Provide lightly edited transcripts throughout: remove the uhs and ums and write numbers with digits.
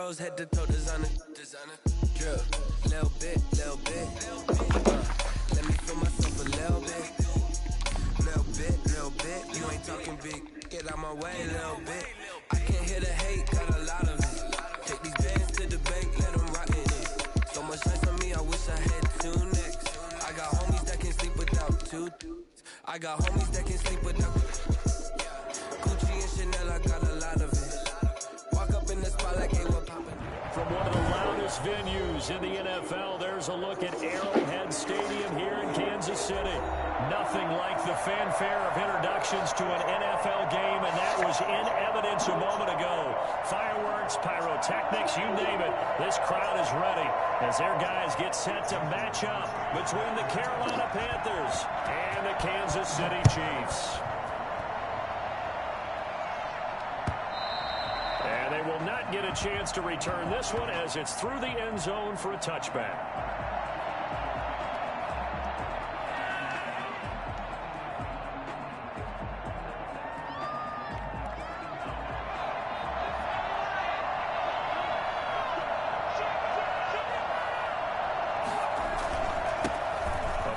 rose, head to toe designer. Drip, little bit. Let me feel myself a little bit. You ain't talking big, get out my way a little bit. I can't hear the hate, got a lot of it. Take these bands to the bank, let them rock in it. So much life on me, I wish I had two necks. I got homies that can sleep without two. I got homies that can sleep without Gucci and Chanel, I got a lot of it. Walk up in the spot like, hey, what poppin'? From one of the loudest venues in the NFL, there's a look at Arrowhead Stadium here in Kansas City. Nothing like the fanfare of introductions to an NFL game, and that was in evidence a moment ago. Fireworks, pyrotechnics, you name it. This crowd is ready as their guys get set to match up between the Carolina Panthers and the Kansas City Chiefs. And they will not get a chance to return this one as it's through the end zone for a touchback.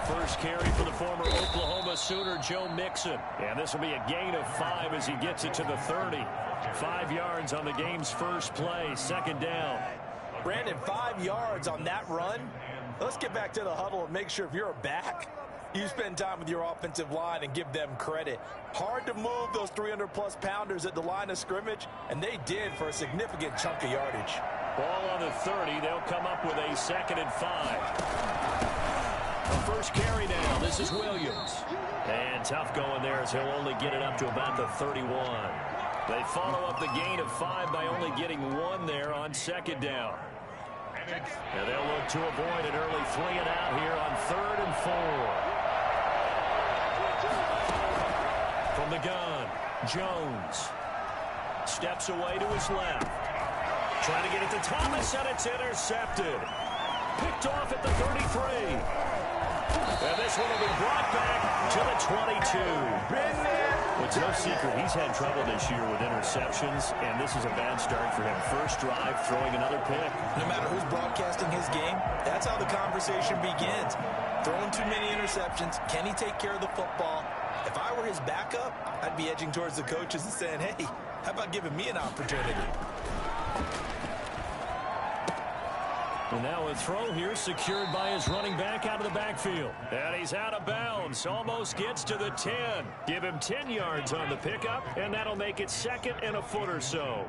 First carry for the former Oklahoma Sooner, Joe Mixon. And this will be a gain of 5 as he gets it to the 30. 5 yards on the game's first play, second down. Brandon, 5 yards on that run. Let's get back to the huddle and make sure if you're a back, you spend time with your offensive line and give them credit. Hard to move those 300-plus pounders at the line of scrimmage, and they did for a significant chunk of yardage. Ball on the 30. They'll come up with a 2nd and 5. The first carry now. This is Williams. And tough going there as he'll only get it up to about the 31. They follow up the gain of 5 by only getting 1 there on second down. And they'll look to avoid an early 3 and out here on 3rd and 4. From the gun, Jones steps away to his left. Trying to get it to Thomas, and it's intercepted. Picked off at the 33. And this one will be brought back to the 22. Well, it's no secret he's had trouble this year with interceptions, and this is a bad start for him. First drive, throwing another pick. No matter who's broadcasting his game, that's how the conversation begins. Throwing too many interceptions. Can he take care of the football? If I were his backup, I'd be edging towards the coaches and saying, hey, how about giving me an opportunity? And now a throw here secured by his running back out of the backfield. And he's out of bounds. Almost gets to the 10. Give him 10 yards on the pickup, and that'll make it 2nd and a foot or so.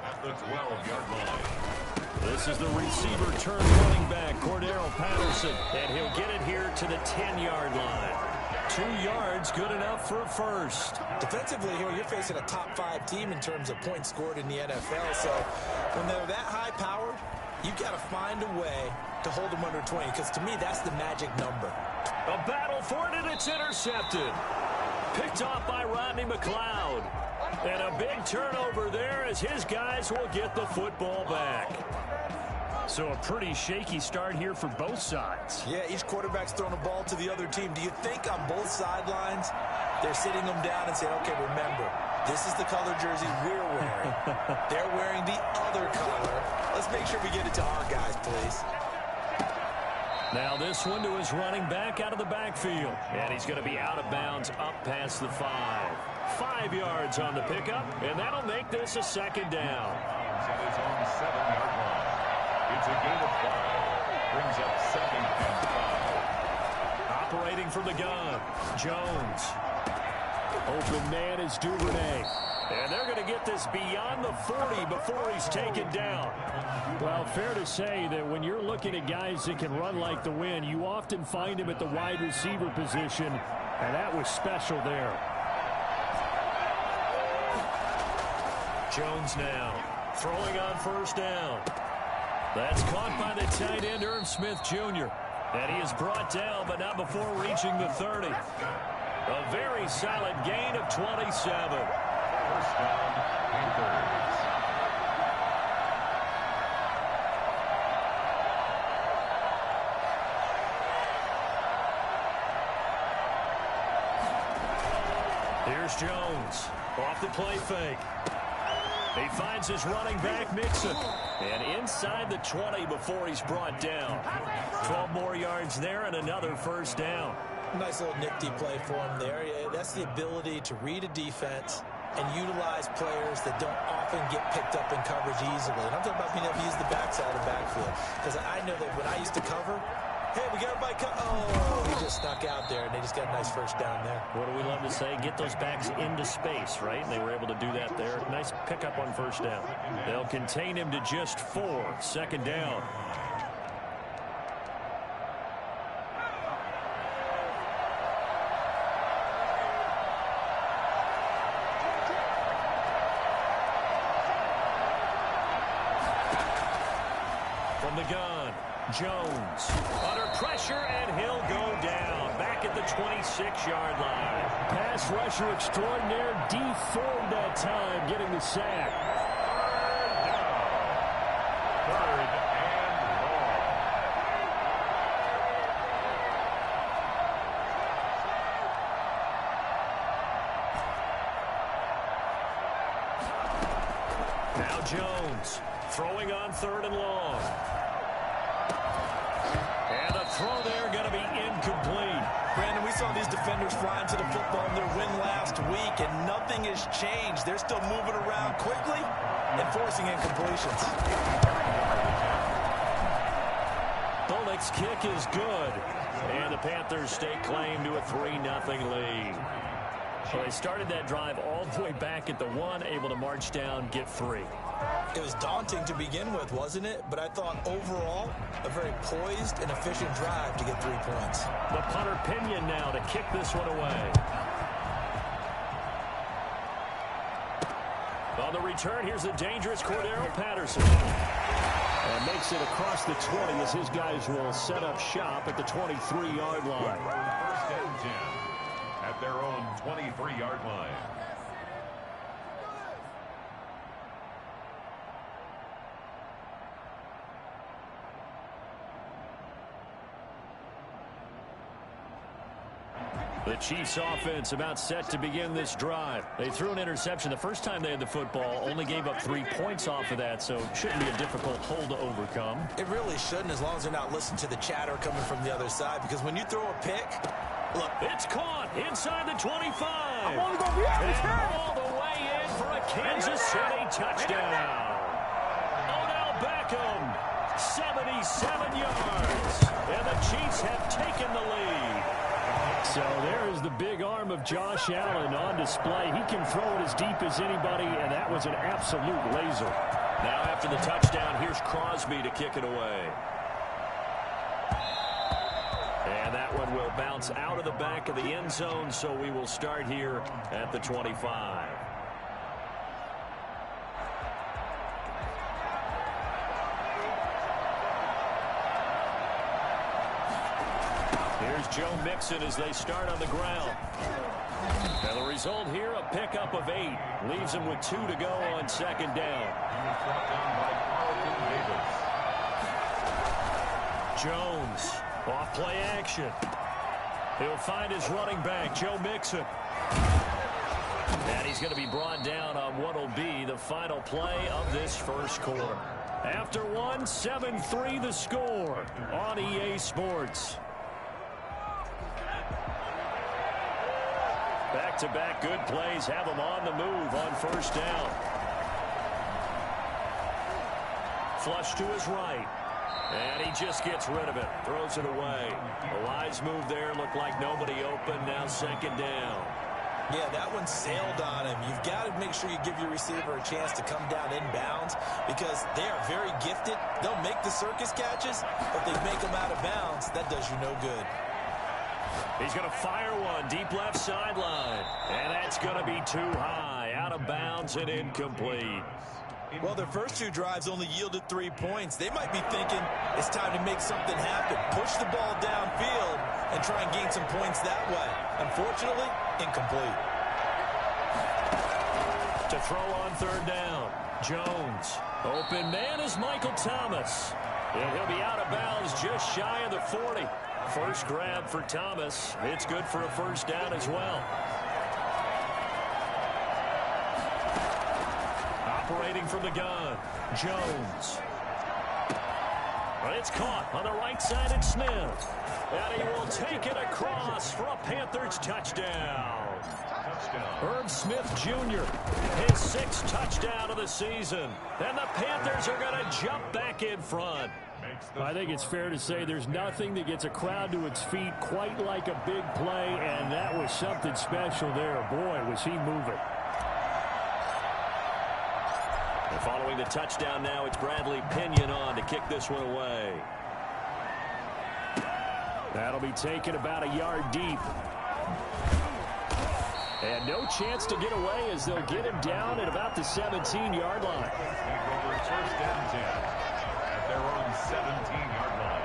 At the 12-yard line. This is the receiver turned running back, Cordero Patterson. And he'll get it here to the 10-yard line. 2 yards, good enough for a first. Defensively here, you're facing a top 5 team in terms of points scored in the NFL. So when they're that high-powered, you've got to find a way to hold them under 20, because to me, that's the magic number. A battle for it, and it's intercepted. Picked off by Rodney McLeod. And a big turnover there as his guys will get the football back. So a pretty shaky start here for both sides. Yeah, each quarterback's throwing a ball to the other team. Do you think on both sidelines they're sitting them down and saying, okay, remember, this is the color jersey we're wearing. They're wearing the other color. Let's make sure we get it to our guys, please. Now this one to his running back out of the backfield. And he's going to be out of bounds up past the 5. 5 yards on the pickup, and that'll make this a 2nd down. At his own 7-yard line. It's a gain of 5. Brings up 2nd and 5. Operating from the gun, Jones. Open man is Duvernay. And they're going to get this beyond the 40 before he's taken down. Well, fair to say that when you're looking at guys that can run like the wind, you often find him at the wide receiver position, and that was special there. Jones now throwing on first down. That's caught by the tight end, Irv Smith Jr. And he is brought down, but not before reaching the 30. A very solid gain of 27. First down, Panthers. Here's Jones off the play fake. He finds his running back, Mixon. And inside the 20 before he's brought down. 12 more yards there and another first down. Nice little nifty play for him there. That's the ability to read a defense and utilize players that don't often get picked up in coverage easily. And I'm talking about being able to use the backside of the backfield. Because I know that when I used to cover, hey, we got everybody cover. Oh, he just snuck out there, and they just got a nice first down there. What do we love to say? Get those backs into space, right? And they were able to do that there. Nice pickup on first down. They'll contain him to just 4. Second down. From the gun, Jones under pressure, and he'll go down back at the 26-yard line. Pass rusher extraordinaire, deformed that time, getting the sack. Third and long. Now Jones throwing on 3rd and long. And the throw there going to be incomplete. Brandon, we saw these defenders flying to the football in their win last week, and nothing has changed. They're still moving around quickly and forcing incompletions. Bullock's kick is good. And the Panthers stake claim to a 3-0 lead. So they started that drive all the way back at the 1, able to march down, get 3. It was daunting to begin with, wasn't it? But I thought overall, a very poised and efficient drive to get 3 points. The punter Pinion now to kick this one away. On the return, here's the dangerous Cordero Patterson. And makes it across the 20 as his guys will set up shop at the 23-yard line. First and 10 at their own 23-yard line. The Chiefs offense about set to begin this drive. They threw an interception the first time they had the football, only gave up 3 points off of that, so shouldn't be a difficult hole to overcome. It really shouldn't, as long as they're not listening to the chatter coming from the other side, because when you throw a pick, look. It's caught inside the 25. I'm only going to be out of And all the way in for a Kansas City touchdown. Odell Beckham, 77 yards. And the Chiefs have taken the lead. So there is the big arm of Josh Allen on display. He can throw it as deep as anybody, and that was an absolute laser. Now after the touchdown, here's Crosby to kick it away. And that one will bounce out of the back of the end zone, so we will start here at the 25. Here's Joe Mixon as they start on the ground. And the result here, a pickup of 8. Leaves him with 2 to go on second down. Jones, off play action. He'll find his running back, Joe Mixon. And he's going to be brought down on what will be the final play of this first quarter. After 1, 7-3 the score on EA Sports. Back-to-back good plays have him on the move on first down. Flush to his right. And he just gets rid of it. Throws it away. A wise move there. Looked like nobody open. Now second down. Yeah, that one sailed on him. You've got to make sure you give your receiver a chance to come down inbounds because they are very gifted. They'll make the circus catches, but they make them out of bounds. That does you no good. He's going to fire one deep left sideline. And that's going to be too high. Out of bounds and incomplete. Well, their first 2 drives only yielded 3 points. They might be thinking it's time to make something happen. Push the ball downfield and try and gain some points that way. Unfortunately, incomplete. To throw on third down, Jones. Open man is Michael Thomas. And he'll be out of bounds just shy of the 40. First grab for Thomas. It's good for a first down as well. operating from the gun. Jones. It's caught on the right side. It's Smith. And he will take it across for a Panthers touchdown. Herb Smith Jr., his 6th touchdown of the season. And the Panthers are going to jump back in front. I think it's fair to say there's nothing that gets a crowd to its feet quite like a big play, and that was something special there. Boy, was he moving. And following the touchdown now, it's Bradley Pinion on to kick this one away. That'll be taken about a yard deep. And no chance to get away as they'll get him down at about the 17-yard line. First and 10 at their own 17-yard line.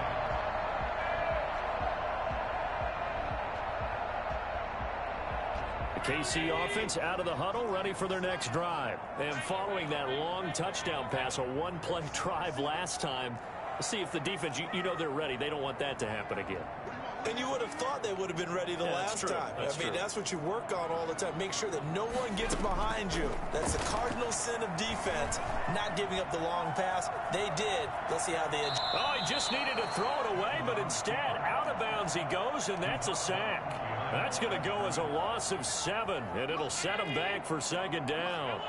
The KC offense out of the huddle, ready for their next drive. And following that long touchdown pass, a one-play drive last time, let's see if the defense, you know they're ready. They don't want that to happen again. And you would have thought they would have been ready the last time. I mean, that's what you work on all the time. Make sure that no one gets behind you. That's the cardinal sin of defense, not giving up the long pass. They did. Let's see how they adjust. Oh, he just needed to throw it away, but instead, out of bounds he goes, and that's a sack. That's going to go as a loss of 7, and it'll set him back for 2nd down.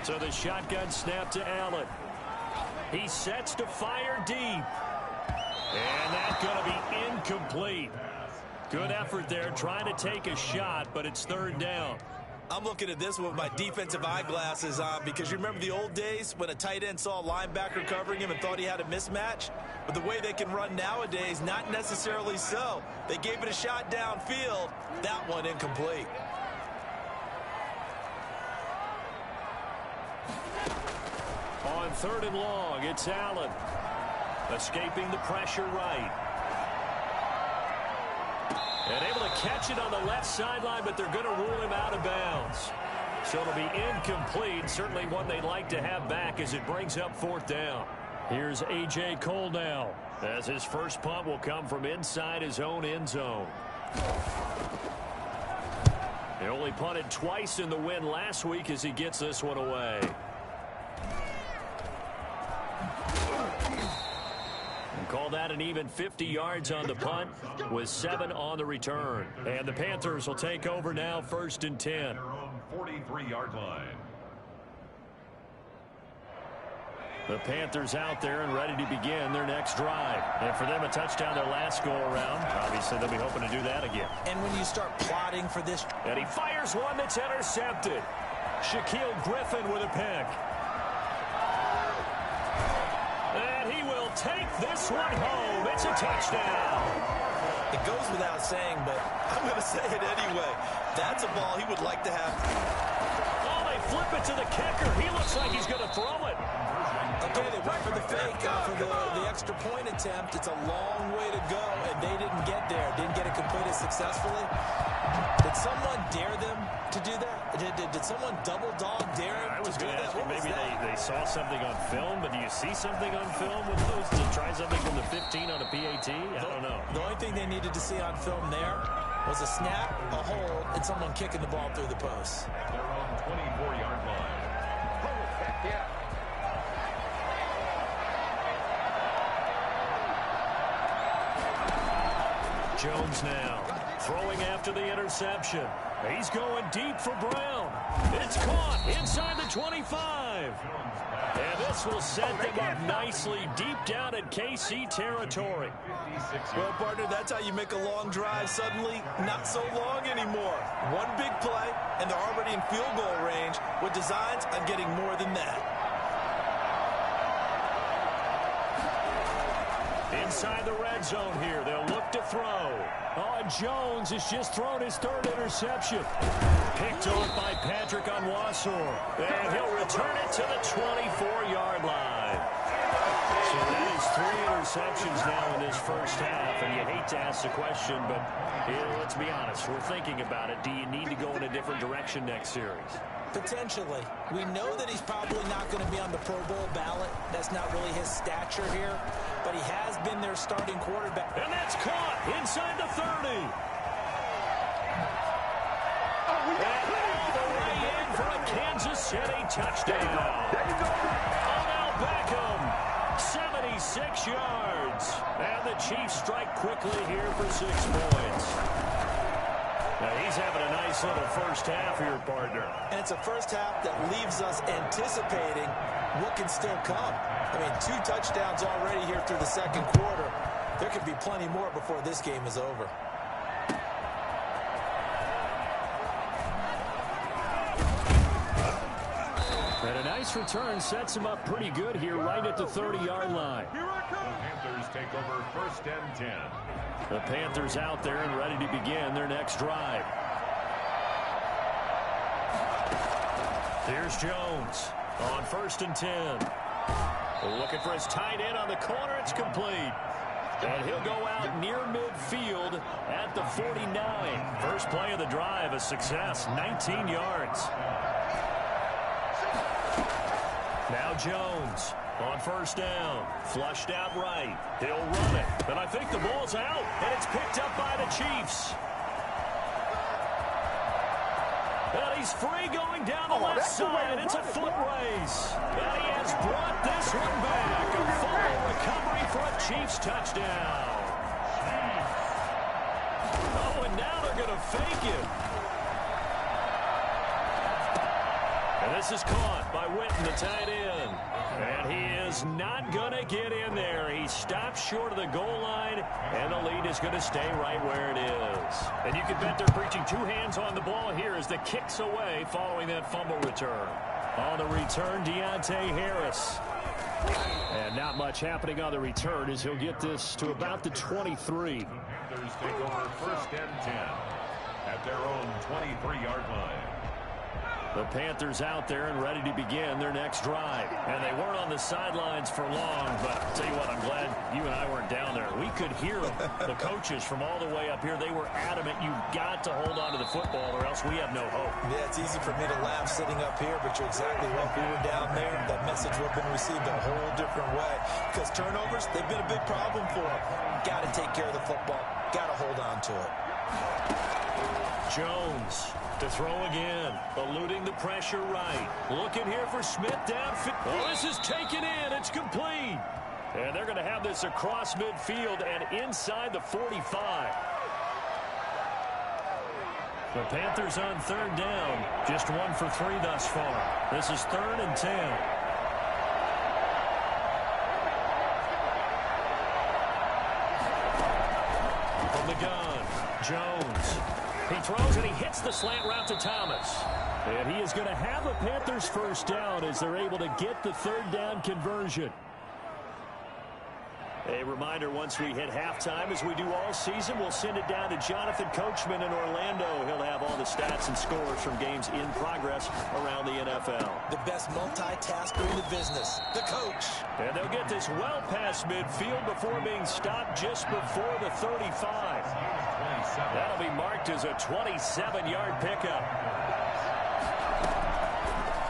So the shotgun snap to Allen. He sets to fire deep. And that's going to be incomplete. Good effort there trying to take a shot, but it's 3rd down. I'm looking at this with my defensive eyeglasses on because you remember the old days when a tight end saw a linebacker covering him and thought he had a mismatch? But the way they can run nowadays, not necessarily so. They gave it a shot downfield. That one incomplete. On 3rd and long, it's Allen. Escaping the pressure right. And able to catch it on the left sideline, but they're going to rule him out of bounds. So it'll be incomplete. Certainly one they'd like to have back as it brings up 4th down. Here's A.J. Cole now, as his first punt will come from inside his own end zone. He only punted twice in the win last week as he gets this one away. Call that an even 50 yards on the punt with 7 on the return. And the Panthers will take over now, 1st and 10. Their own 43-yard line. The Panthers out there and ready to begin their next drive. And for them, a touchdown their last go-around. Obviously, they'll be hoping to do that again. And when you start plotting for this... And he fires one that's intercepted. Shaquille Griffin with a pick. And he will take this one home. It's a touchdown. It goes without saying, but I'm going to say it anyway. That's a ball he would like to have. Oh, they flip it to the kicker. He looks like he's going to throw it. Okay, they went for the fake, for the extra point attempt. It's a long way to go, and they didn't get there. Didn't get it completed successfully. Did someone dare them to do that? Did someone double dog dare him I was to do going to that? ask you, maybe they saw something on film, but do you see something on film with those to try something from the 15 on a PAT? I don't know. The only thing they needed to see on film there was a snap, a hold, and someone kicking the ball through the post. Their own 24-yard line. Yeah. Jones now throwing after the interception. He's going deep for Brown. It's caught inside the 25. And this will set them up nicely deep down in KC territory. Well, partner, that's how you make a long drive suddenly not so long anymore. One big play, and they're already in field goal range with designs on getting more than that. Inside the red zone here, they'll look to throw. Oh, and Jones has just thrown his 3rd interception. Picked off by Patrick Onwuasor. And he'll return it to the 24-yard line. So that is 3 interceptions now in this first half. And you hate to ask the question, but let's be honest. We're thinking about it. Do you need to go in a different direction next series? Potentially. We know that he's probably not going to be on the Pro Bowl ballot. That's not really his stature here. But he has been their starting quarterback. And that's caught inside the 30. And all the way in for a Kansas City touchdown. Odell Beckham, 76 yards. And the Chiefs strike quickly here for 6 points. Now he's having a nice little first half here, partner. And it's a first half that leaves us anticipating what can still come. I mean, 2 touchdowns already here through the second quarter. There could be plenty more before this game is over. And a nice return sets him up pretty good here right at the 30-yard line. The Panthers take over 1st and 10. The Panthers out there and ready to begin their next drive. Here's Jones on 1st and 10. Looking for his tight end on the corner. It's complete. And he'll go out near midfield at the 49. First play of the drive, a success, 19 yards. Now Jones on 1st down. Flushed out right. He'll run it. But I think the ball's out, and it's picked up by the Chiefs. And he's free going down the left side. It's a foot race. And he has brought this one back. A fumble recovery for a Chiefs touchdown. Oh, and now they're going to fake it. And this is caught by Witten, the tight end. And he is not going to get in there. He stops short of the goal line, and the lead is going to stay right where it is. And you can bet they're preaching 2 hands on the ball here as the kick's away following that fumble return. On the return, Deontay Harris. And not much happening on the return as he'll get this to about the 23. Panthers take over 1st and 10 at their own 23-yard line. The Panthers out there and ready to begin their next drive. And they weren't on the sidelines for long, but I'll tell you what, I'm glad you and I weren't down there. We could hear them, the coaches from all the way up here. They were adamant, you've got to hold on to the football or else we have no hope. Yeah, it's easy for me to laugh sitting up here, but you're exactly right. If we were down there, that message would have been received a whole different way. Because turnovers, they've been a big problem for them. Got to take care of the football. Got to hold on to it. Jones to throw again, eluding the pressure right. Looking here for Smith downfield. Oh, this is taken in. It's complete. And they're going to have this across midfield and inside the 45. The Panthers on 3rd down. Just 1 for 3 thus far. This is 3rd and 10. From the gun, Jones. He throws and he hits the slant route to Thomas. And he is going to have a Panthers 1st down as they're able to get the 3rd down conversion. A reminder, once we hit halftime, as we do all season, we'll send it down to Jonathan Coachman in Orlando. He'll have all the stats and scores from games in progress around the NFL. The best multitasker in the business, the coach. And they'll get this well past midfield before being stopped just before the 35. That'll be marked as a 27-yard pickup.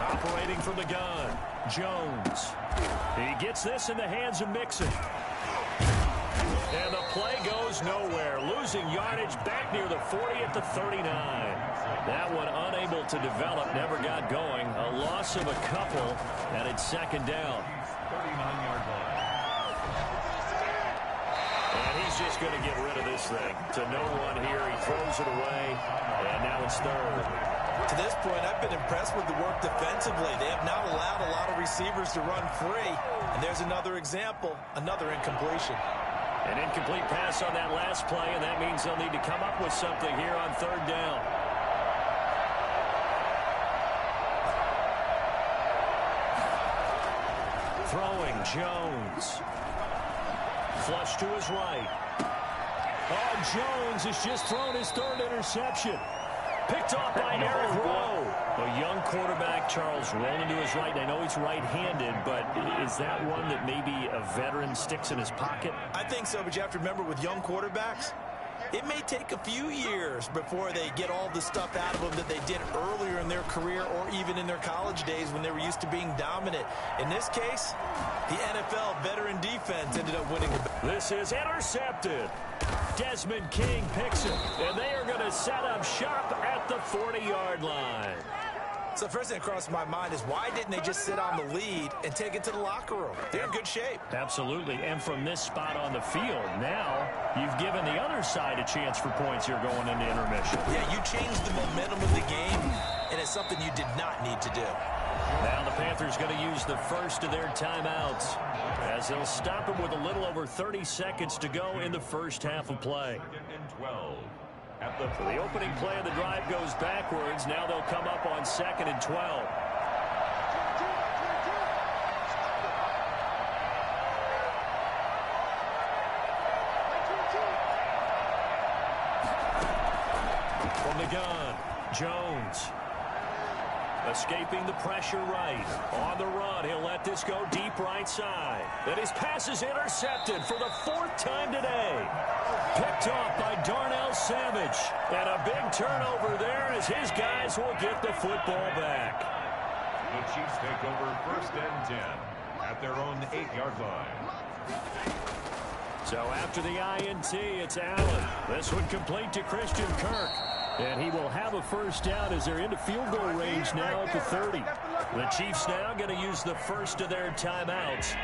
Operating from the gun, Jones. He gets this in the hands of Mixon. And the play goes nowhere. Losing yardage back near the 40 at the 39. That one unable to develop, never got going. A loss of a couple, and it's 2nd down. 39-yard line. And he's just going to get rid of this thing. To no one here, he throws it away, and now it's 3rd. To this point, I've been impressed with the work defensively. They have not allowed a lot of receivers to run free. And there's another example, another incompletion. An incomplete pass on that last play, and that means they'll need to come up with something here on 3rd down. Throwing, Jones. Flush to his right. Oh, Jones has just thrown his 3rd interception. Picked off by Eric Rowe. A young quarterback, Charles, rolling to his right. I know he's right-handed, but is that one that maybe a veteran sticks in his pocket? I think so, but you have to remember with young quarterbacks, It may take a few years before they get all the stuff out of them that they did earlier in their career or even in their college days when they were used to being dominant. In this case, the NFL veteran defense ended up winning the... This is intercepted. Desmond King picks it, and they are going to set up shop at the 40-yard line. So first thing that crossed my mind is why didn't they just sit on the lead and take it to the locker room? They're in good shape. Absolutely, and from this spot on the field, now you've given the other side a chance for points here going into intermission. Yeah, you changed the momentum of the game, and it's something you did not need to do. Now the Panthers going to use the first of their timeouts as they'll stop him with a little over 30 seconds to go in the first half of play. 12. So the opening play of the drive goes backwards. Now they'll come up on 2nd and 12. From the gun, Jones. Escaping the pressure right. On the run, he'll let this go deep right side. Then his pass is intercepted for the 4th time today. Picked off by Darnell Savage. And a big turnover there as his guys will get the football back. The Chiefs take over 1st and 10 at their own 8-yard line. So after the INT, it's Allen. This one complete to Christian Kirk. And he will have a first down as they're into field goal range now at the 30. The Chiefs now going to use the first of their timeouts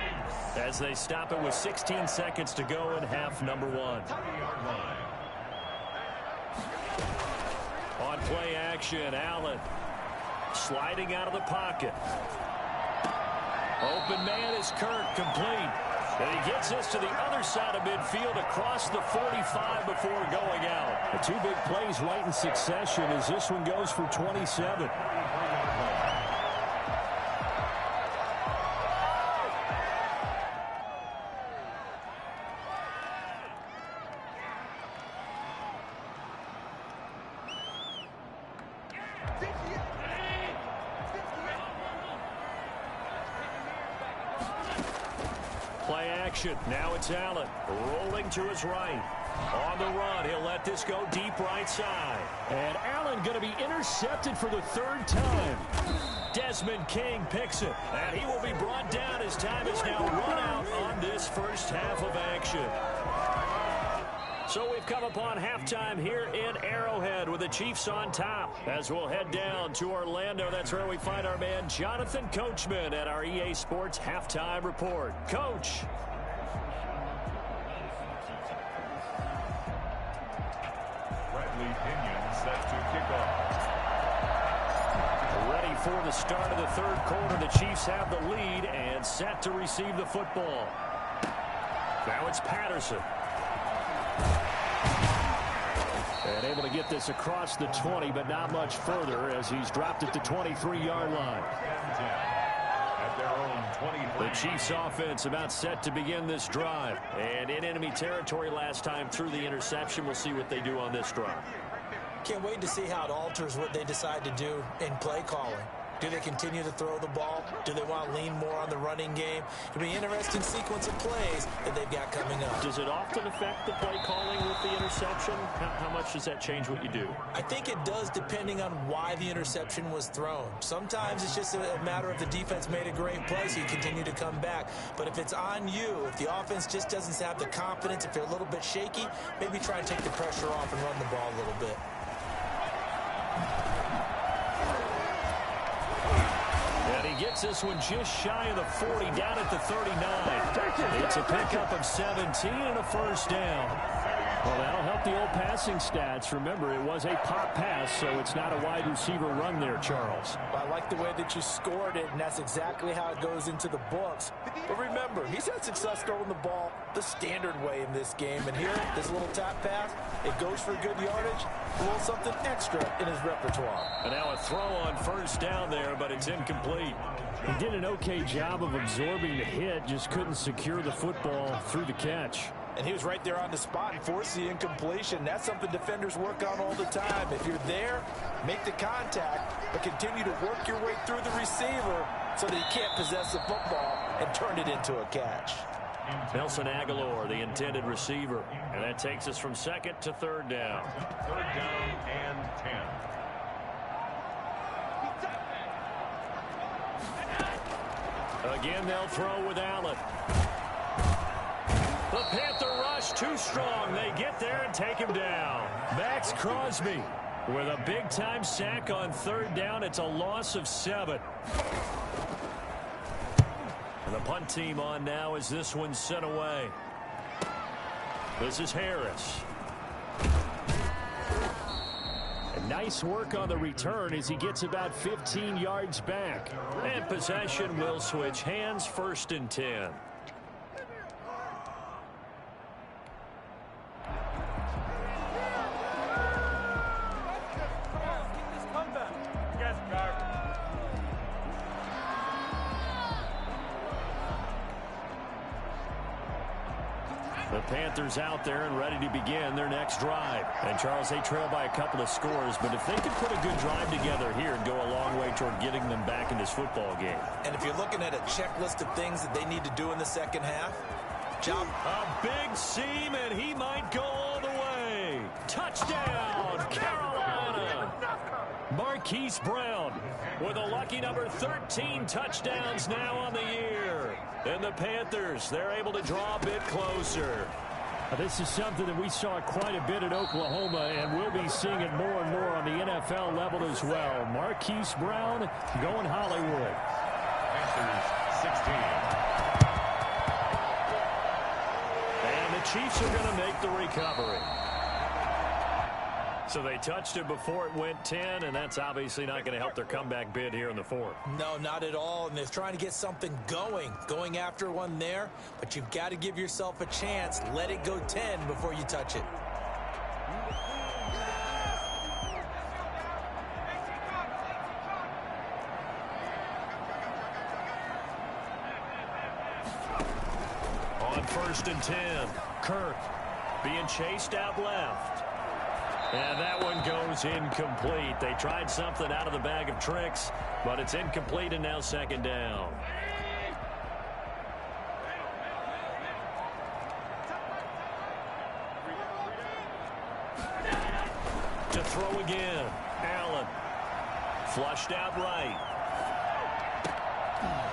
as they stop it with 16 seconds to go in half number 1. On play action, Allen sliding out of the pocket. Open man is Kirk, complete. And he gets this to the other side of midfield across the 45 before going out. The 2 big plays right in succession as this one goes for 27. Play action. Now it's Allen rolling to his right. On the run, he'll let this go deep right side. And Allen going to be intercepted for the 3rd time. Desmond King picks it, and he will be brought down as time is now run out on this first half of action. So we've come upon halftime here in Arrowhead with the Chiefs on top. As we'll head down to Orlando, that's where we find our man Jonathan Coachman at our EA Sports Halftime Report. Coach. Bradley Pinion set to kick off. Ready for the start of the 3rd quarter. The Chiefs have the lead and set to receive the football. Now it's Patterson. And able to get this across the 20, but not much further as he's dropped at the 23-yard line. At their own 23. The Chiefs offense about set to begin this drive. And in enemy territory last time through the interception. We'll see what they do on this drive. Can't wait to see how it alters what they decide to do in play calling. Do they continue to throw the ball? Do they want to lean more on the running game? It'll be an interesting sequence of plays that they've got coming up. Does it often affect the play calling with the interception? How much does that change what you do? I think it does depending on why the interception was thrown. Sometimes it's just a matter of the defense made a great play, so you continue to come back. But if it's on you, if the offense just doesn't have the confidence, if they're a little bit shaky, maybe try and take the pressure off and run the ball a little bit. And he gets this one just shy of the 40, down at the 39. It's a pickup of 17 and a first down. Well, that'll help the old passing stats. Remember, it was a pop pass, so it's not a wide receiver run there, Charles. I like the way that you scored it, and that's exactly how it goes into the books. But remember, he's had success throwing the ball the standard way in this game. And here, this little tap pass, it goes for good yardage, a little something extra in his repertoire. And now a throw on first down there, but it's incomplete. He did an okay job of absorbing the hit, just couldn't secure the football through the catch. And he was right there on the spot and forced the incompletion. That's something defenders work on all the time. If you're there, make the contact, but continue to work your way through the receiver so that he can't possess the football and turn it into a catch. Nelson Aguilar, the intended receiver. And that takes us from second to third down. Third down and 10. Again, they'll throw with Allen. The Panther rush too strong. They get there and take him down. Max Crosby with a big-time sack on third down. It's a loss of 7. And the punt team on now as this one's sent away. This is Harris. And nice work on the return as he gets about 15 yards back. And possession will switch hands, 1st and 10. The Panthers out there and ready to begin their next drive. And, Charles, they trail by a couple of scores, but if they could put a good drive together here and go a long way toward getting them back in this football game. And if you're looking at a checklist of things that they need to do in the second half, a big seam, and he might go all the way. Touchdown, Carolina. Marquise Brown with a lucky number 13 touchdowns now on the year. And the Panthers, they're able to draw a bit closer. This is something that we saw quite a bit at Oklahoma, and we'll be seeing it more and more on the NFL level as well. Marquise Brown going Hollywood. Panthers 16. And the Chiefs are going to make the recovery. So they touched it before it went 10, and that's obviously not going to help their comeback bid here in the 4th. No, not at all. And they're trying to get something going after one there. But you've got to give yourself a chance. Let it go 10 before you touch it. On 1st and 10, Kirk being chased out left. And that one goes incomplete. They tried something out of the bag of tricks, but it's incomplete and now 2nd down. To throw again. Allen. Flushed out right.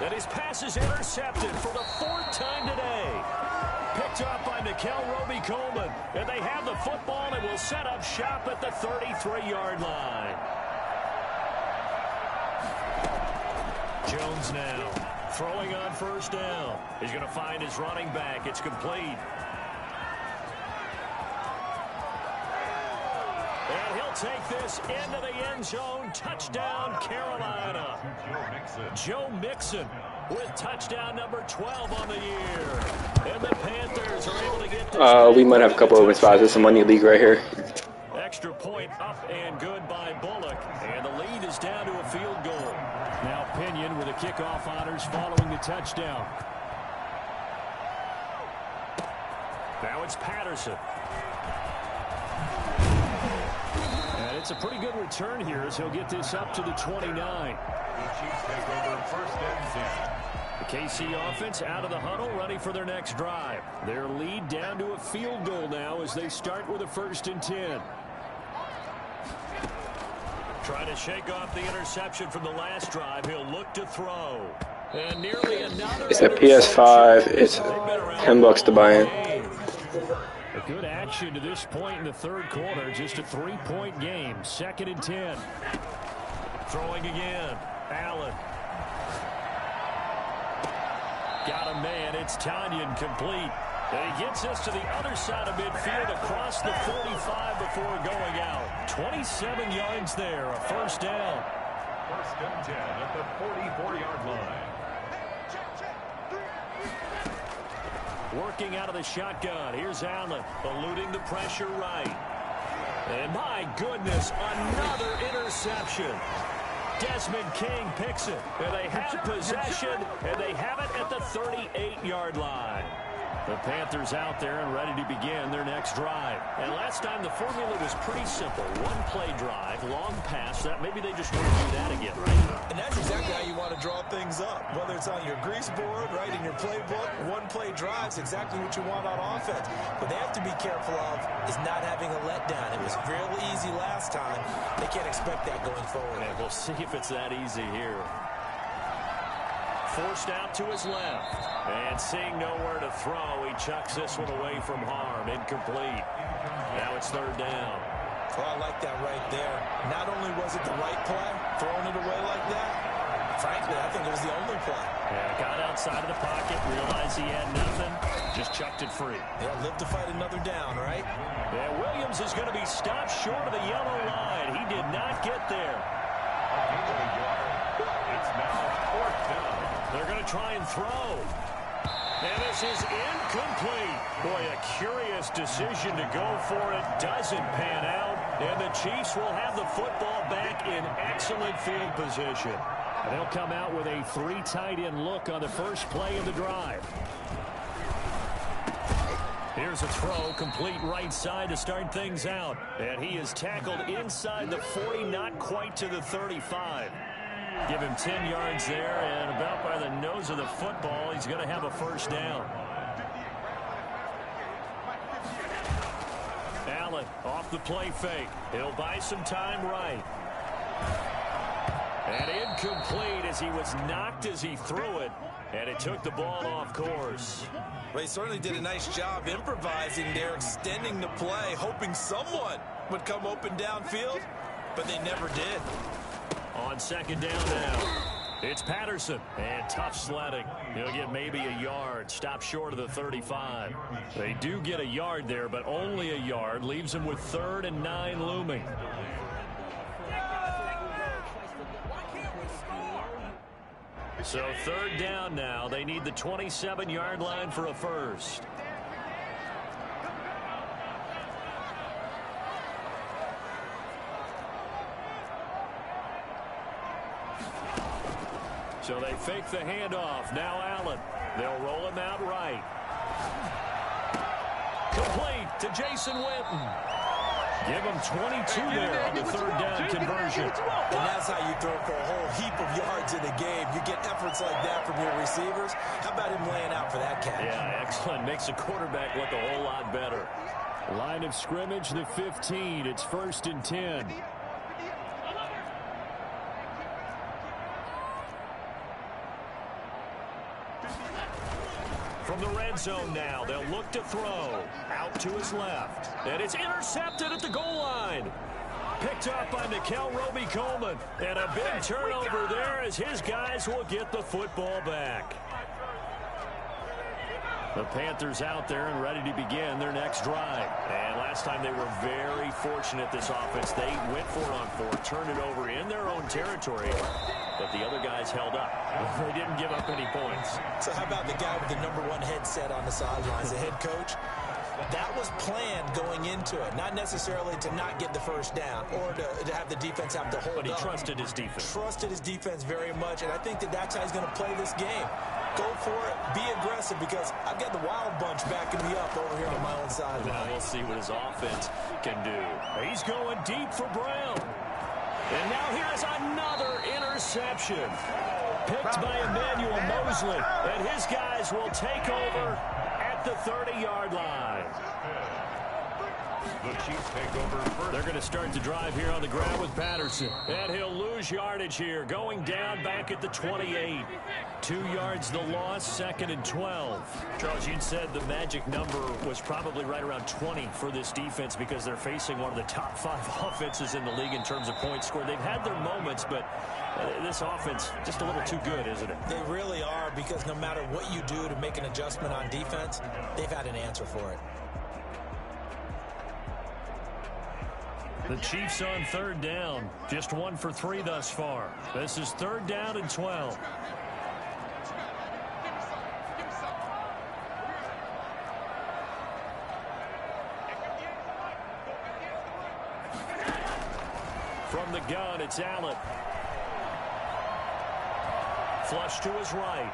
And his pass is intercepted for the 4th time today. Picked up by Nickel Roby-Coleman. And they have the football and will set up shop at the 33-yard line. Jones now throwing on 1st down. He's going to find his running back. It's complete. And he'll take this into the end zone. Touchdown, Carolina. Joe Mixon with touchdown number 12 on the year. And the Panthers are able to get this. We might have a couple open spots. There's some money league right here. Extra point up and good by Bullock. And the lead is down to a field goal. Now Pinion with the kickoff honors following the touchdown. Now it's Patterson. And it's a pretty good return here as he'll get this up to the 29. The Chiefs take over 1st and 10. The KC offense out of the huddle, ready for their next drive. Their lead down to a field goal now as they start with a 1st and 10. Trying to shake off the interception from the last drive. He'll look to throw. And nearly another. It's a PS5. It's $10 to buy in. A good action to this point in the 3rd quarter. Just a 3-point game. 2nd and 10. Throwing again. Allen. Got a man. It's Tanyan complete. And he gets us to the other side of midfield across the 45 before going out. 27 yards there. A 1st down. 1st and 10 at the 44-yard line. Working out of the shotgun. Here's Allen eluding the pressure right. And my goodness, another interception. Desmond King picks it. And they have possession, and they have it at the 38-yard line. The Panthers out there and ready to begin their next drive. And last time the formula was pretty simple. One play drive, long pass. That maybe they just want to do that again, right? And that's exactly how you want to draw things up. Whether it's on your grease board, right, in your playbook, one play drive is exactly what you want on offense. What they have to be careful of is not having a letdown. It was real easy last time. They can't expect that going forward. And we'll see if it's that easy here. Forced out to his left. And seeing nowhere to throw, he chucks this one away from harm. Incomplete. Now it's third down. Oh, I like that right there. Not only was it the right play, throwing it away like that, frankly, I think it was the only play. Yeah, got outside of the pocket, realized he had nothing, just chucked it free. Yeah, live to fight another down, right? Yeah, Williams is going to be stopped short of the yellow line. He did not get there. It's now fourth down. They're going to try and throw. And this is incomplete. Boy, a curious decision to go for it. Doesn't pan out. And the Chiefs will have the football back in excellent field position. And they'll come out with a 3 tight end look on the first play of the drive. Here's a throw, complete right side to start things out. And he is tackled inside the 40, not quite to the 35. Give him 10 yards there, and about by the nose of the football, he's going to have a first down. Allen off the play fake. He'll buy some time right. And incomplete as he was knocked as he threw it, and it took the ball off course. Well, he certainly did a nice job improvising there, extending the play, hoping someone would come open downfield, but they never did. On second down now, it's Patterson, and tough sledding. He'll get maybe a yard, stop short of the 35. They do get a yard there, but only a yard, leaves them with 3rd and 9 looming. So third down now. They need the 27-yard line for a first. So they fake the handoff. Now Allen. They'll roll him out right. Complete to Jason Witten. Give him 22 there on the third down conversion. And that's how you throw for a whole heap of yards in the game. You get efforts like that from your receivers. How about him laying out for that catch? Yeah, excellent. Makes the quarterback look a whole lot better. Line of scrimmage, the 15. It's 1st and 10. From the red zone now, they'll look to throw. Out to his left. And it's intercepted at the goal line. Picked up by Nikel Roby-Coleman. And a big turnover there as his guys will get the football back. The Panthers out there and ready to begin their next drive. And last time they were very fortunate, this offense. They went for it on 4, turned it over in their own territory. But the other guys held up. They didn't give up any points. So how about the guy with the #1 headset on the sidelines, the head coach? That was planned going into it. Not necessarily to not get the first down or to have the defense have to hold up. But he trusted his defense. Trusted his defense very much, and I think that's how he's going to play this game. Go for it. Be aggressive because I've got the wild bunch backing me up over here on my own sideline. Now we'll see what his offense can do. He's going deep for Brown. And now here's another interception. Picked by Emmanuel Mosley. And his guys will take over at the 30-yard line. The Chiefs take over first. They're going to start the drive here on the ground with Patterson. And he'll lose yardage here. Going down back at the 28. 2 yards the loss, 2nd and 12. Charles, you said the magic number was probably right around 20 for this defense because they're facing one of the top 5 offenses in the league in terms of points scored. They've had their moments, but this offense just a little too good, isn't it? They really are because no matter what you do to make an adjustment on defense, they've had an answer for it. The Chiefs on third down. Just 1 for 3 thus far. This is 3rd down and 12. From the gun, it's Allen. Flush to his right.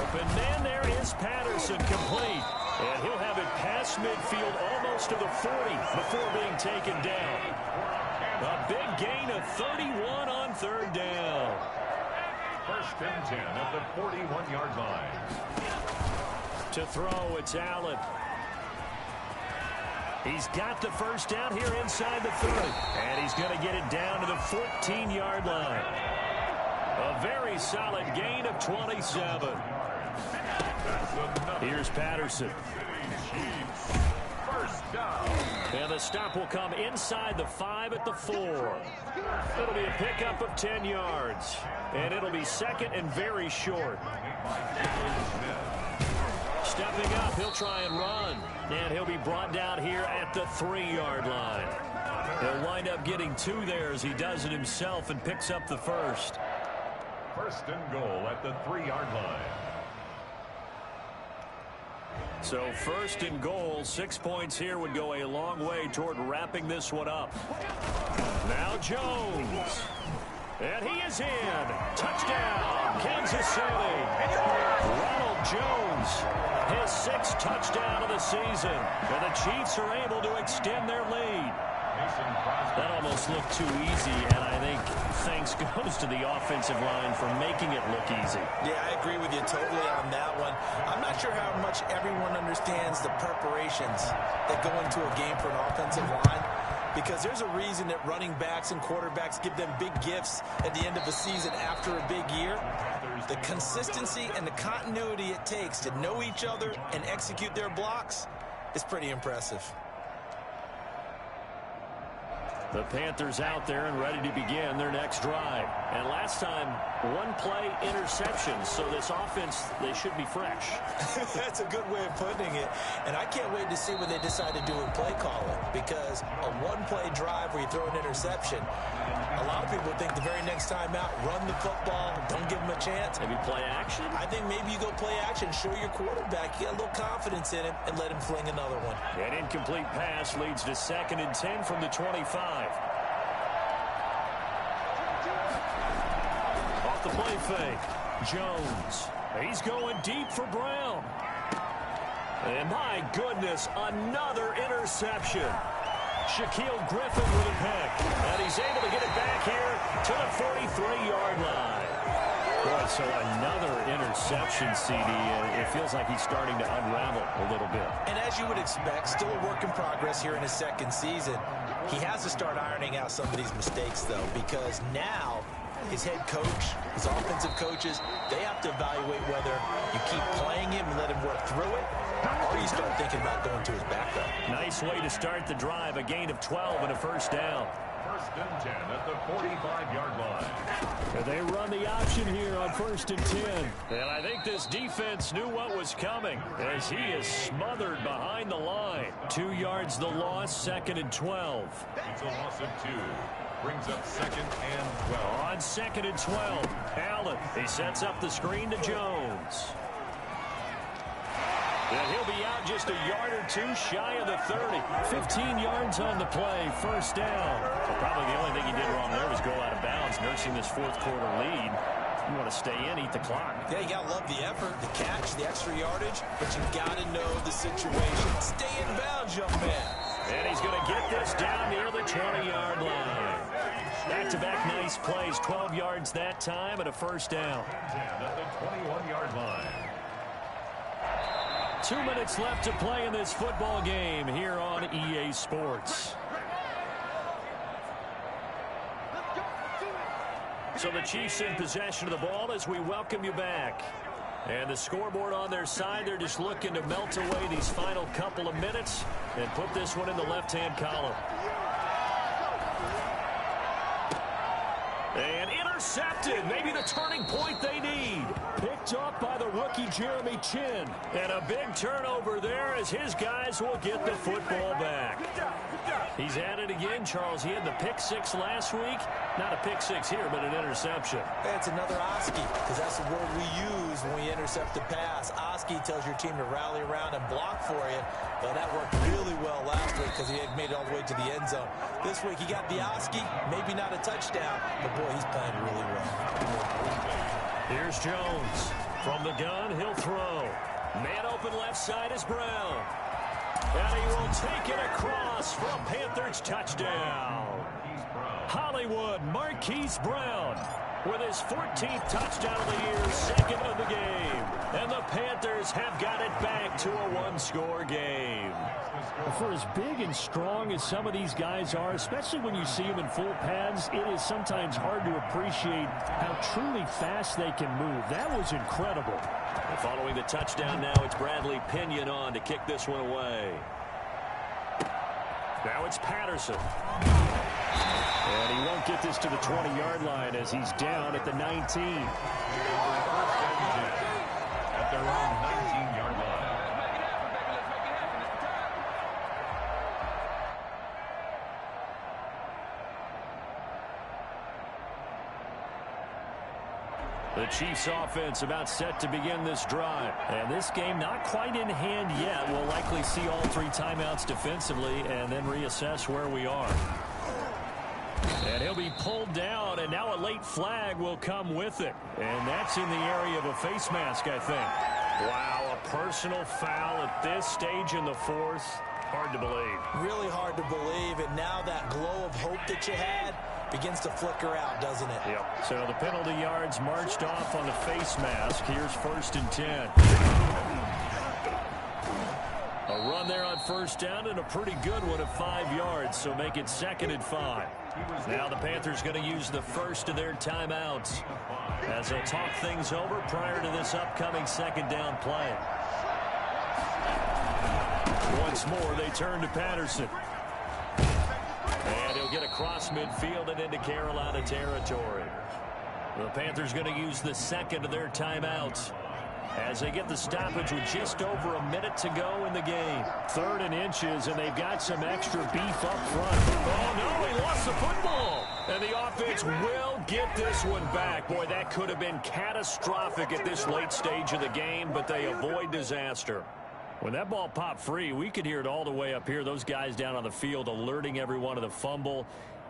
Open is Patterson complete. And he'll have it past midfield almost to the 40 before being taken down. A big gain of 31 on third down. First and 10 at the 41-yard line. To throw, it's Allen. He's got the first down here inside the 30. And he's going to get it down to the 14-yard line. A very solid gain of 27. Here's Patterson. First down. And the stop will come inside the 5 at the 4. It'll be a pickup of 10 yards. And it'll be second and very short. Stepping up, he'll try and run. And he'll be brought down here at the 3-yard line. He'll wind up getting 2 there as he does it himself and picks up the first. First and goal at the 3-yard line. So first and goal, 6 points here would go a long way toward wrapping this one up. Now Jones. And he is in. Touchdown, Kansas City. Ronald Jones, his 6th touchdown of the season. And the Chiefs are able to extend their lead. That almost looked too easy, and I think thanks goes to the offensive line for making it look easy. Yeah, I agree with you totally on that one. I'm not sure how much everyone understands the preparations that go into a game for an offensive line, because there's a reason that running backs and quarterbacks give them big gifts at the end of the season after a big year. The consistency and the continuity it takes to know each other and execute their blocks is pretty impressive. The Panthers out there and ready to begin their next drive. And last time, 1-play interception. So this offense, they should be fresh. That's a good way of putting it. And I can't wait to see what they decide to do in play calling. Because a 1-play drive where you throw an interception, a lot of people think the very next time out, run the football, don't give them a chance. Maybe play action? I think maybe you go play action, show your quarterback, get a little confidence in him, and let him fling another one. An incomplete pass leads to 2nd and 10 from the 25. Off the play fake, Jones. He's going deep for Brown. And my goodness, another interception. Shaquille Griffin with a pick. And he's able to get it back here to the 43-yard line. Boy, so another interception, CD. It feels like he's starting to unravel a little bit. And as you would expect, still a work in progress here in his 2nd season. He has to start ironing out some of these mistakes, though, because now his head coach, his offensive coaches, they have to evaluate whether you keep playing him and let him work through it, or you start thinking about going to his backup. Nice way to start the drive, a gain of 12 and a first down. First and 10 at the 45-yard line. And they run the option here on 1st and 10. And I think this defense knew what was coming as he is smothered behind the line. 2 yards the loss, 2nd and 12. It's a loss of 2. Brings up 2nd and 12. On 2nd and 12, Allen. He sets up the screen to Jones. And he'll be out just a yard or 2 shy of the 30. 15 yards on the play, first down. So probably the only thing he did wrong there was go out of bounds, nursing this 4th quarter lead. You want to stay in, eat the clock. Yeah, you got to love the effort, the catch, the extra yardage, but you got to know the situation. Stay in bounds, young man. And he's going to get this down near the 20-yard line. Back-to-back nice plays, 12 yards that time and a first down. 10 at the 21-yard line. 2 minutes left to play in this football game here on EA Sports. So the Chiefs in possession of the ball as we welcome you back. And the scoreboard on their side, they're just looking to melt away these final couple of minutes and put this one in the left-hand column. And intercepted, maybe the turning point they need. Picked up by the rookie Jeremy Chin. And a big turnover there as his guys will get the football back. He's at it again, Charles. He had the pick 6 last week. Not a pick 6 here, but an interception. It's another Oski, because that's the word we use when we intercept the pass. Oski tells your team to rally around and block for you. Well, that worked really well last week because he had made it all the way to the end zone. This week, he got the Oski, maybe not a touchdown, but boy, he's playing really well. Here's Jones. From the gun, he'll throw. Man open left side is Brown. And he will take it across for a Panthers touchdown. Hollywood Marquise Brown with his 14th touchdown of the year, second of the game. And the Panthers have got it back to a one-score game. For as big and strong as some of these guys are, especially when you see them in full pads, it is sometimes hard to appreciate how truly fast they can move. That was incredible. And following the touchdown now, it's Bradley Pinion on to kick this one away. Now it's Patterson. And he won't get this to the 20-yard line as he's down at the 19. At their own 19-yard line. The Chiefs offense about set to begin this drive. And this game not quite in hand yet. We'll likely see all three timeouts defensively and then reassess where we are. And he'll be pulled down, and now a late flag will come with it. And that's in the area of a face mask, I think. Wow, a personal foul at this stage in the fourth. Hard to believe. Really hard to believe, and now that glow of hope that you had begins to flicker out, doesn't it? Yep. So the penalty yards marched off on the face mask. Here's 1st and 10. A run there on first down and a pretty good one of 5 yards, so make it 2nd and 5. Now the Panthers going to use the first of their timeouts as they'll talk things over prior to this upcoming 2nd down play. Once more, they turn to Patterson. And he'll get across midfield and into Carolina territory. The Panthers going to use the 2nd of their timeouts as they get the stoppage with just over a minute to go in the game. 3rd and inches, and they've got some extra beef up front. Oh, no, he lost the football. And the offense will get this one back. Boy, that could have been catastrophic at this late stage of the game, but they avoid disaster. When that ball popped free, we could hear it all the way up here. Those guys down on the field alerting everyone of the fumble.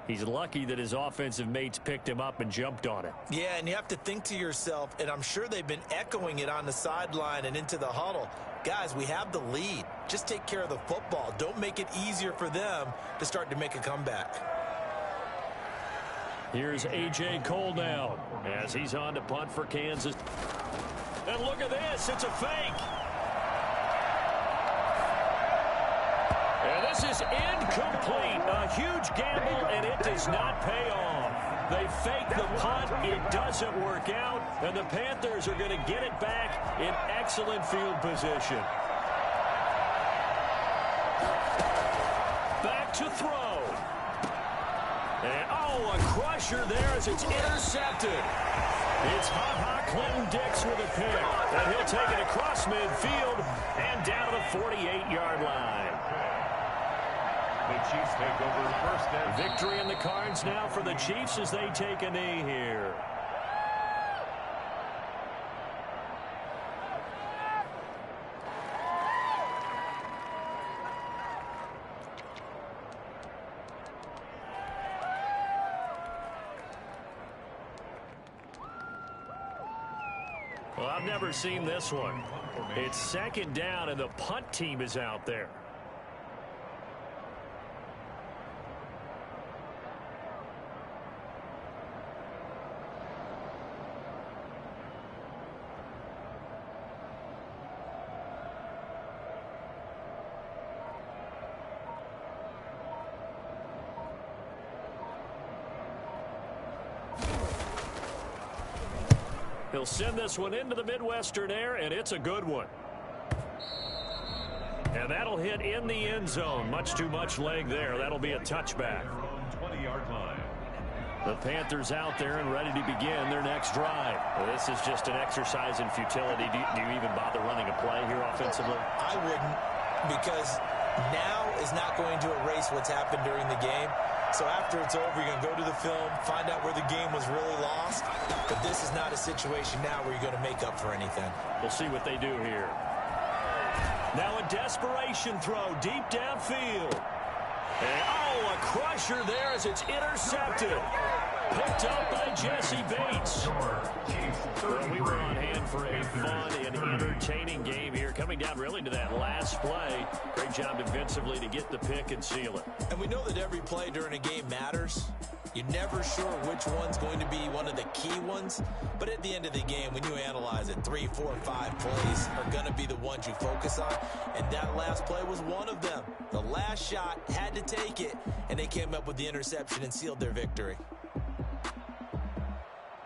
He's lucky that his offensive mates picked him up and jumped on it. Yeah, and you have to think to yourself, and I'm sure they've been echoing it on the sideline and into the huddle. Guys, we have the lead. Just take care of the football. Don't make it easier for them to start to make a comeback. Here's A.J. Cole now as he's on to punt for Kansas. And look at this. It's a fake. And this is incomplete. A huge gamble, and it does not pay off. They fake the punt. It doesn't work out. And the Panthers are going to get it back in excellent field position. Back to throw. And, oh, a crusher there as it's intercepted. It's Ha-Ha Clinton-Dix with a pick. And he'll take it across midfield and down to the 48-yard line. The Chiefs take over 1st and Victory in the cards now for the Chiefs as they take a knee here. Well, I've never seen this one. It's 2nd down, and the punt team is out there. He'll send this one into the Midwestern air, and it's a good one. And that'll hit in the end zone. Much too much leg there. That'll be a touchback. 20-yard line. The Panthers out there and ready to begin their next drive. Well, this is just an exercise in futility. Do you even bother running a play here offensively? I wouldn't, because now is not going to erase what's happened during the game. So after it's over, you're going to go to the film, find out where the game was really lost. But this is not a situation now where you're going to make up for anything. We'll see what they do here. Now a desperation throw deep downfield. And, oh, a crusher there as it's intercepted. Picked up by Jesse Bates. Well, we were on hand for a fun and entertaining game here, coming down really to that last play. Great job defensively to get the pick and seal it. And we know that every play during a game matters. You're never sure which one's going to be one of the key ones. But at the end of the game, when you analyze it, 3, 4, 5 plays are going to be the ones you focus on. And that last play was one of them. The last shot had to take it, and they came up with the interception and sealed their victory.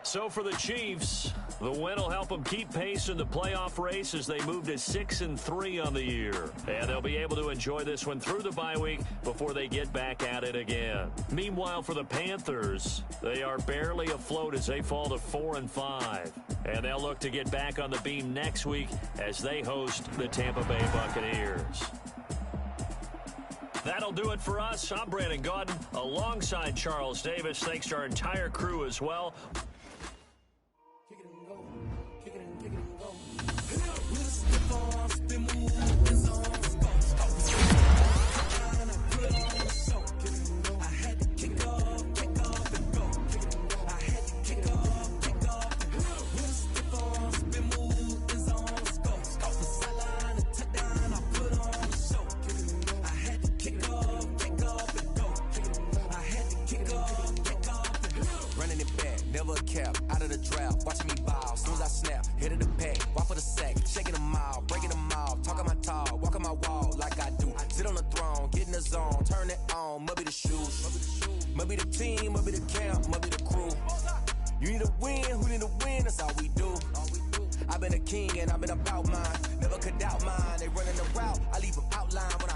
So for the Chiefs, the win will help them keep pace in the playoff race as they move to 6-3 on the year. And they'll be able to enjoy this one through the bye week before they get back at it again. Meanwhile, for the Panthers, they are barely afloat as they fall to 4-5. And they'll look to get back on the beam next week as they host the Tampa Bay Buccaneers. That'll do it for us. I'm Brandon Gaudin alongside Charles Davis. Thanks to our entire crew as well. I've been a king and I've been about mine. Never could doubt mine. They running the route. I leave them outline when I